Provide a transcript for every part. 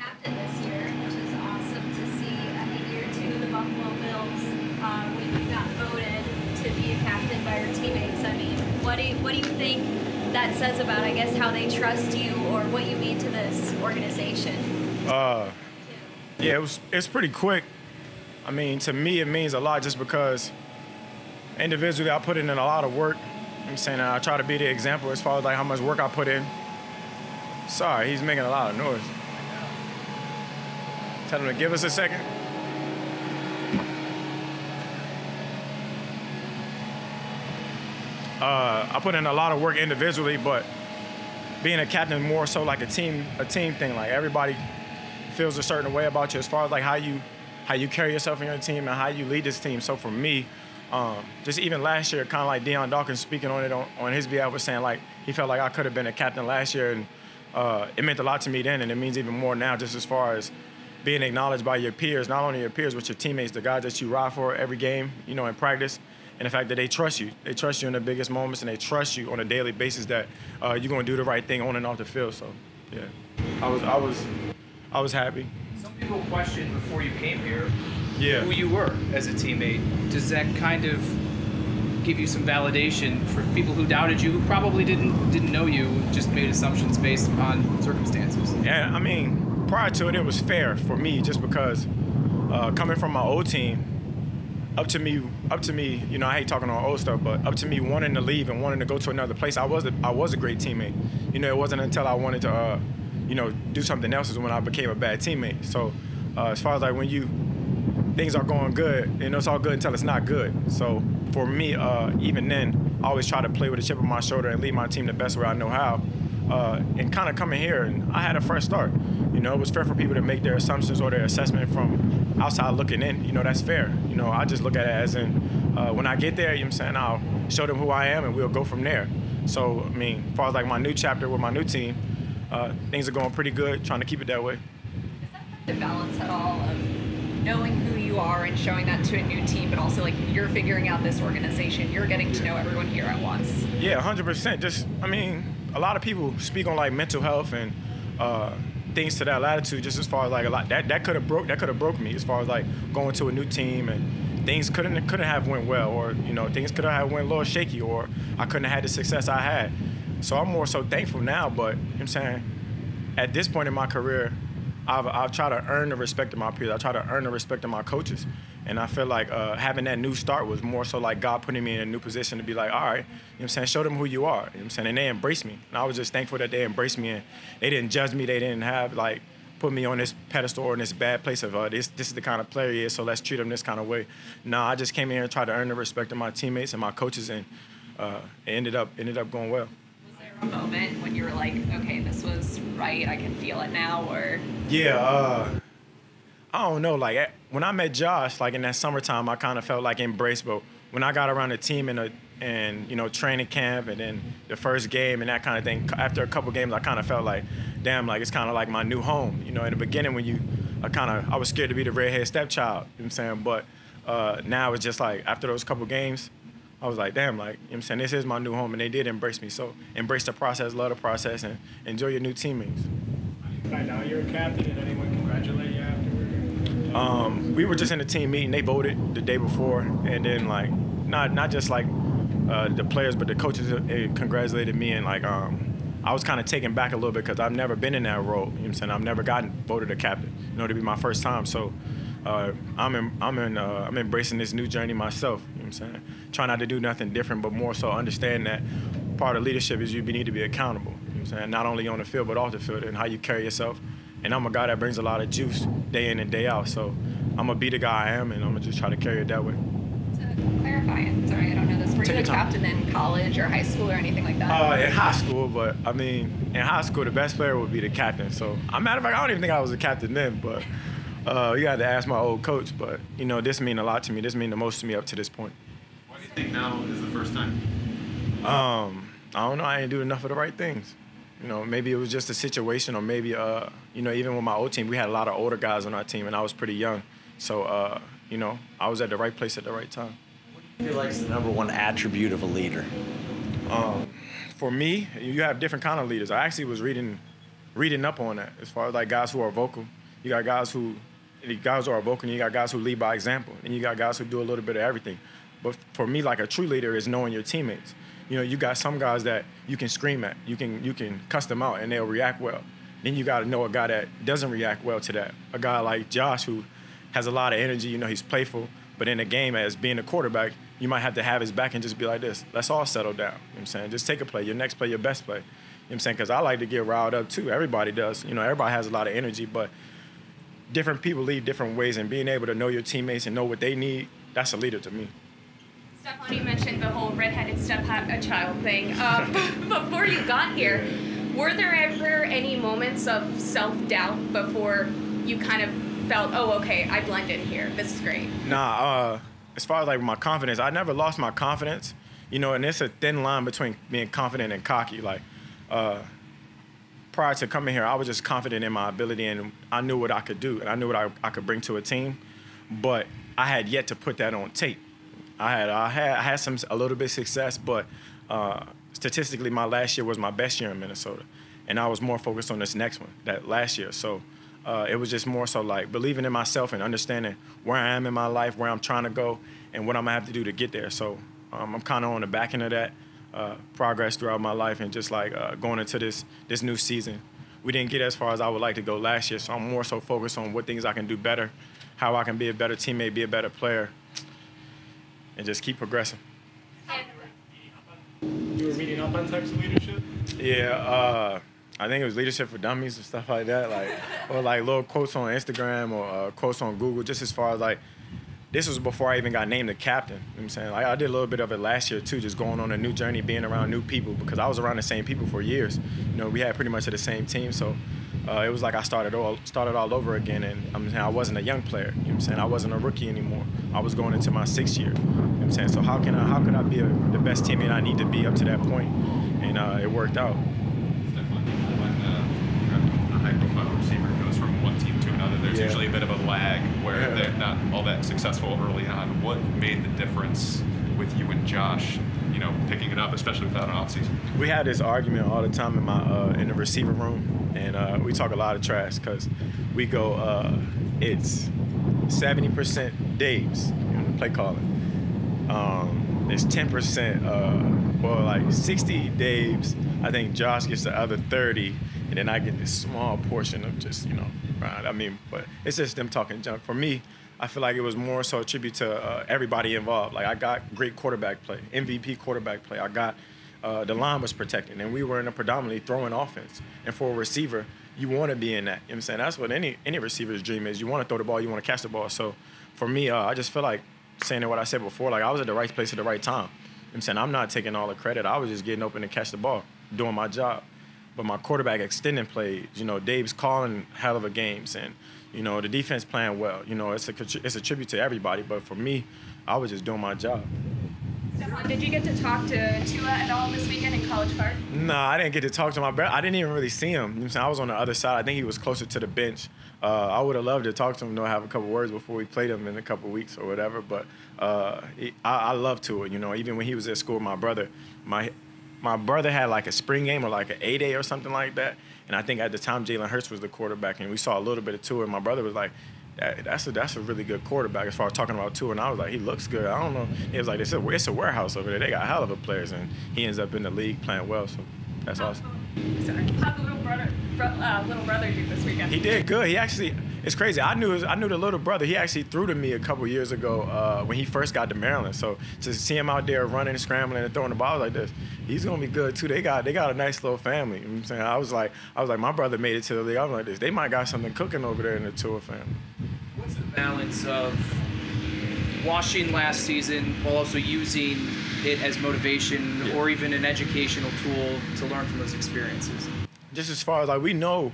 captain this year, which is awesome to see. I mean, year two of the Buffalo Bills, when you got voted to be a captain by your teammates. I mean, what do you think that says about, I guess, how they trust you or what you mean to this organization? Yeah, it's pretty quick. I mean, to me, it means a lot just because individually I put in a lot of work. I'm saying I try to be the example as far as like how much work I put in. Sorry, he's making a lot of noise. Tell him to give us a second. I put in a lot of work individually, but being a captain more so like a team thing. Like everybody feels a certain way about you as far as like how you carry yourself in your team and how you lead this team. So for me, just even last year, kind of like Deion Dawkins speaking on it on his behalf was saying like he felt like I could have been a captain last year, and it meant a lot to me then, and it means even more now just as far as being acknowledged by your peers, not only your peers, but your teammates, the guys that you ride for every game, you know, in practice, and the fact that they trust you. They trust you in the biggest moments, and they trust you on a daily basis that you're going to do the right thing on and off the field. So, yeah, I was happy. Some people questioned before you came here who you were as a teammate. Does that kind of give you some validation for people who doubted you, who probably didn't know you, just made assumptions based upon circumstances? Yeah, I mean, prior to it, it was fair for me just because coming from my old team, up to me, you know, I hate talking on old stuff, but up to me wanting to leave and wanting to go to another place, I was a great teammate. You know, it wasn't until I wanted to, you know, do something else is when I became a bad teammate. So as far as like when things are going good, you know, it's all good until it's not good. So for me, even then, I always try to play with a chip on my shoulder and lead my team the best way I know how. And kind of coming here, and I had a fresh start. You know, it was fair for people to make their assumptions or their assessment from outside looking in. You know, that's fair. You know, I just look at it as in when I get there, you know what I'm saying, I'll show them who I am and we'll go from there. So, I mean, as far as like my new chapter with my new team, things are going pretty good, trying to keep it that way. Is that the balance at all of knowing who you are and showing that to a new team, but also like you're figuring out this organization, you're getting to know everyone here at once? Yeah, 100%. Just, I mean, a lot of people speak on like mental health and things to that latitude. Just as far as like a lot that could have broke me as far as like going to a new team and things couldn't have went well, or you know things could have went a little shaky, or I couldn't have had the success I had. So I'm more so thankful now. But you know what I'm saying, at this point in my career, I've tried to earn the respect of my peers. I try to earn the respect of my coaches. And I feel like having that new start was more so like God putting me in a new position to be like, all right, you know what I'm saying, show them who you are. You know what I'm saying? And they embraced me. And I was just thankful that they embraced me and they didn't judge me. They didn't have like put me on this pedestal or in this bad place of this is the kind of player he is, so let's treat him this kind of way. No, I just came here and tried to earn the respect of my teammates and my coaches, and it ended up going well. Was there a moment when you were like, okay, this was right, I can feel it now, or? Yeah, I don't know. Like when I met Josh, like in that summertime, I kind of felt like embraced. But when I got around the team and you know training camp and then the first game and that kind of thing, after a couple games, I kind of felt like, damn, like it's kind of like my new home. You know, in the beginning when I was scared to be the redhead stepchild. You know what I'm saying? But now it's just like after those couple games, I was like, damn, like you know what I'm saying, this is my new home, and they did embrace me. So embrace the process, love the process, and enjoy your new teammates. Right now you're a captain, and anyone congratulate you afterward? We were just in the team meeting. They voted the day before, and then like not just like the players, but the coaches congratulated me, and like I was kind of taken back a little bit because I've never been in that role. You know what I'm saying? I've never gotten voted a captain. You know, to be my first time. So I'm embracing this new journey myself. You know what I'm saying? Try not to do nothing different, but more so understand that part of leadership is you need to be accountable. You know what I'm saying? Not only on the field, but off the field, and how you carry yourself. And I'm a guy that brings a lot of juice day in and day out. So I'm going to be the guy I am, and I'm going to just try to carry it that way. To clarify, and sorry, I don't know this. Were you a captain in college or high school or anything like that? In high school, but I mean, in high school, the best player would be the captain. So, as a matter of fact, I don't even think I was a captain then, but you had to ask my old coach. But, you know, this means a lot to me. This means the most to me up to this point. Why do you think now is the first time? I don't know. I didn't do enough of the right things. You know, maybe it was just a situation, or maybe, you know, even with my old team, we had a lot of older guys on our team, and I was pretty young. So, you know, I was at the right place at the right time. What do you feel like is the #1 attribute of a leader? For me, you have different kind of leaders. I actually was reading reading up on that. As far as like guys who are vocal, you got guys who are vocal, and you got guys who lead by example, and you got guys who do a little bit of everything. But for me, like a true leader is knowing your teammates. You know, you got some guys that you can scream at, you can cuss them out, and they'll react well. Then you got to know a guy that doesn't react well to that. A guy like Josh who has a lot of energy. You know, he's playful, but in a game as being a quarterback, you might have to have his back and just be like this. Let's all settle down. You know what I'm saying? Just take a play, your next play, your best play. You know what I'm saying? Because I like to get riled up too. Everybody does. You know, everybody has a lot of energy, but different people lead different ways, and being able to know your teammates and know what they need, that's a leader to me. Stefon, you mentioned the whole redheaded stepchild thing. Before you got here, were there ever any moments of self-doubt before you kind of felt, oh, okay, I blend in here. This is great? Nah, as far as like my confidence, I never lost my confidence. You know, and it's a thin line between being confident and cocky. Like, prior to coming here, I was just confident in my ability, and I knew what I could do, and I knew what I could bring to a team. But I had yet to put that on tape. I had a little bit of success, but statistically, my last year was my best year in Minnesota, and I was more focused on this next one, that last year. So it was just more so like believing in myself and understanding where I am in my life, where I'm trying to go, and what I'm gonna have to do to get there. So I'm kind of on the back end of that progress throughout my life, and just like going into this new season. We didn't get as far as I would like to go last year, so I'm more so focused on what things I can do better, how I can be a better teammate, be a better player, and just keep progressing. You were reading up on types of leadership? Yeah, I think it was Leadership for Dummies and stuff like that, like, or like little quotes on Instagram or quotes on Google, just as far as like, this was before I even got named the captain. You know what I'm saying? Like, I did a little bit of it last year too, just going on a new journey, being around new people, because I was around the same people for years. You know, we had pretty much the same team, so it was like I started all over again, and I'm saying I wasn't a young player. You know what I'm saying? I wasn't a rookie anymore. I was going into my 6th year. You know what I'm saying? So how could I be the best teammate I need to be up to that point? And it worked out. When a high-profile receiver goes from one team to another, there's usually a bit of a lag where they're not all that successful early on. What made the difference with you and Josh, you know, picking it up, especially without an offseason? We had this argument all the time in the receiver room, and we talk a lot of trash because we go, it's 70% Dave's, you know, the play calling. It's 10%, well, like 60 Dave's. I think Josh gets the other 30, and then I get this small portion of just, you know, right? I mean, but it's just them talking junk. For me, I feel like it was more so a tribute to everybody involved. Like, I got great quarterback play, MVP quarterback play. I got the line was protected, and we were in a predominantly throwing offense. And for a receiver, you want to be in that. You know what I'm saying? That's what any receiver's dream is. You want to throw the ball, you want to catch the ball. So for me, I just feel like saying what I said before, like I was at the right place at the right time. You know what I'm saying? I'm not taking all the credit. I was just getting open to catch the ball, doing my job. But my quarterback extending plays, you know, Dave's calling hell of a games, and, you know, the defense playing well. You know, it's a tribute to everybody. But for me, I was just doing my job. Stefon, did you get to talk to Tua at all this weekend in College Park? No, I didn't get to talk to him. I didn't even really see him. You know what I'm saying? I was on the other side. I think he was closer to the bench. I would have loved to talk to him, have a couple words before we played him in a couple weeks or whatever. But I love Tua. You know, even when he was at school, my brother had like a spring game or like an A-Day or something like that. And I think at the time Jalen Hurts was the quarterback, and we saw a little bit of Tua. And my brother was like, that's a really good quarterback as far as talking about Tua. And I was like, he looks good. I don't know. It was like, it's a warehouse over there. They got hell of a players, and he ends up in the league playing well. So that's awesome. Sorry. How'd the little brother do this weekend? He did good. He actually, it's crazy. I knew the little brother. He actually threw to me a couple years ago when he first got to Maryland. So to see him out there running, scrambling, and throwing the ball like this, he's gonna be good too. They got a nice little family. You know what I'm saying? I was like, my brother made it to the league. I was like this. They might got something cooking over there in the Tua family. What's the balance of watching last season while also using it as motivation or even an educational tool to learn from those experiences? Just as far as like we know,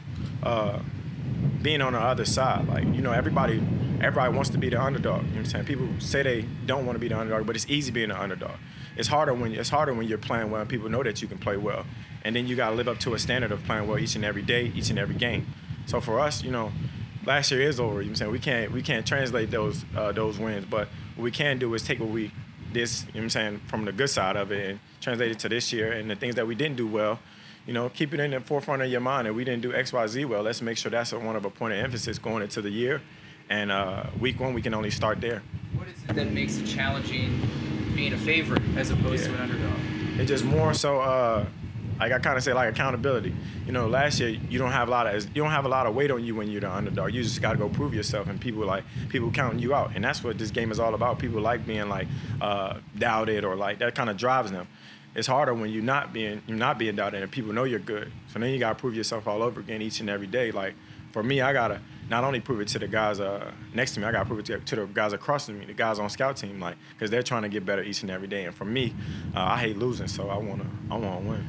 being on the other side, like, you know, everybody wants to be the underdog. You know what I'm saying? People say they don't want to be the underdog, but it's easy being the underdog. It's harder when you're playing well and people know that you can play well, and then you got to live up to a standard of playing well each and every day, each and every game. So for us, you know, last year is over. You know what I'm saying? We can't translate those wins, but what we can do is take what we you know what I'm saying, from the good side of it and translate it to this year, and the things that we didn't do well, you keep it in the forefront of your mind. And we didn't do X, Y, Z well. Let's make sure that's one of a point of emphasis going into the year. And week 1, we can only start there. What is it that makes it challenging being a favorite as opposed to an underdog? It's just more so, like I kind of say, like accountability. Last year you don't have a lot of weight on you when you're the underdog. You just got to go prove yourself, and people counting you out, and that's what this game is all about. People like being like doubted, or like that kind of drives them. It's harder when you're not being doubted and people know you're good. So then you got to prove yourself all over again each and every day. Like for me, I gotta not only prove it to the guys next to me, I gotta prove it to the guys across from me, the guys on scout team, like, because they're trying to get better each and every day. And for me, I hate losing, so I wanna win.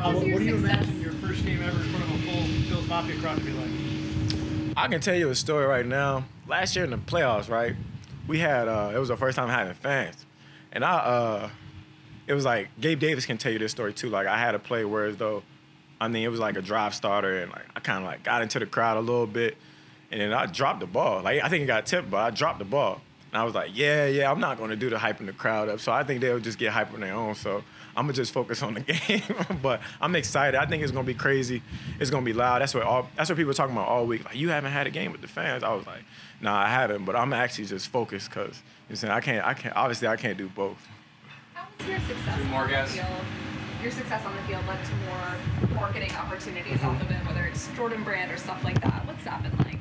What do you imagine your first game ever in front of a full Bills Mafia crowd to be like? I can tell you a story right now. Last year in the playoffs, right, we had it was the first time having fans, and it was like Gabe Davis can tell you this story too. Like I had a play where as though, it was like a drive starter, and like I kind of like got into the crowd a little bit, and then I dropped the ball. Like I think it got tipped, but I dropped the ball, and I was like, yeah, I'm not going to do the hyping the crowd up. So I think they'll just get hype on their own. So I'm gonna just focus on the game. But I'm excited. I think it's gonna be crazy. It's gonna be loud. That's what people were talking about all week. Like, you haven't had a game with the fans. I was like, nah, I haven't. But I'm actually just focused because I can't. Obviously, I can't do both. How was your success More on the guys? field? Your success on the field led to more marketing opportunities off of it, whether it's Jordan Brand or stuff like that. What's that been like?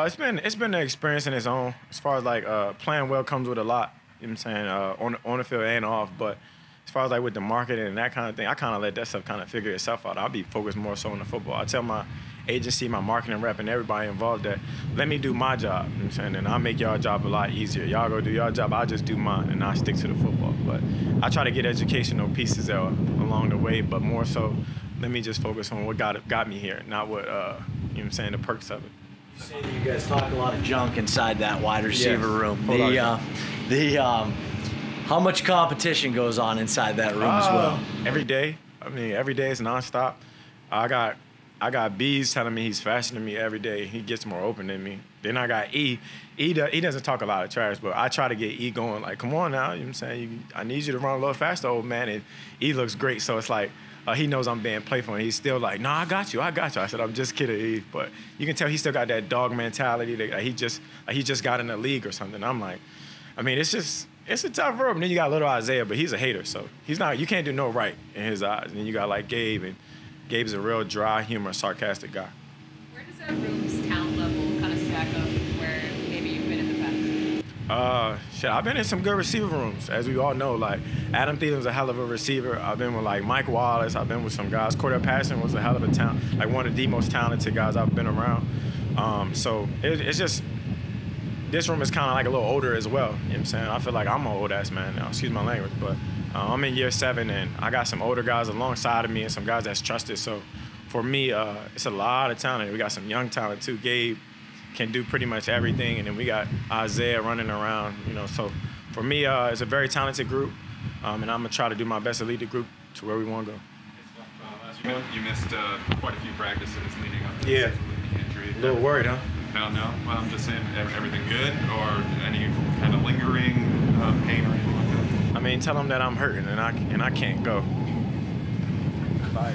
It's been an experience in its own. As far as like playing well comes with a lot. You know what I'm saying? On the field and off, but. As far as like with the marketing and that kind of thing, I kind of let that stuff kind of figure itself out. I'll be focused more so on the football. I tell my agency, my marketing rep, and everybody involved that let me do my job. You know what I'm saying? And I'll make y'all job a lot easier. Y'all go do your job, I'll just do mine, and I'll stick to the football. But I try to get educational pieces along the way, but more so let me just focus on what got me here, not what, you know what I'm saying, the perks of it. You say that you guys talk a lot of junk inside that wide receiver room. How much competition goes on inside that room as well? Every day. Every day is nonstop. I got B's telling me he's faster than me every day. He gets more open than me. Then I got E. He doesn't talk a lot of trash, but I try to get E going. Like, come on now, you know what I'm saying? I need you to run a little faster, old man. And E looks great, so it's like he knows I'm being playful, and he's still like, no, I got you. I said, I'm just kidding, E. But you can tell he still got that dog mentality that he just got in the league or something. I'm like, it's a tough road. And then you got little Isaiah, but he's a hater, so he's not. You can't do no right in his eyes. And then you got like Gabe, and Gabe's a real dry, humorous, sarcastic guy. Where does that room's talent level kind of stack up where maybe you've been in the past? I've been in some good receiver rooms, as we all know. Like Adam Thielen's a hell of a receiver. I've been with like Mike Wallace. I've been with some guys. Cordell Patterson was a hell of a talent, like one of the most talented guys I've been around. So it's just. This room is kind of like a little older as well. You know what I'm saying? I feel like I'm an old ass man now, excuse my language, but I'm in year 7 and I got some older guys alongside of me and some guys that's trusted. So for me, it's a lot of talent. We got some young talent too. Gabe can do pretty much everything, and then we got Isaiah running around, so for me, it's a very talented group, and I'm gonna try to do my best to lead the group to where we want to go. You missed quite a few practices leading up to Yeah. the injury. A little worried, huh? No. Well, I'm just saying, everything good, or any kind of lingering pain or anything like that? Tell them that I'm hurting and I can't go. Bye.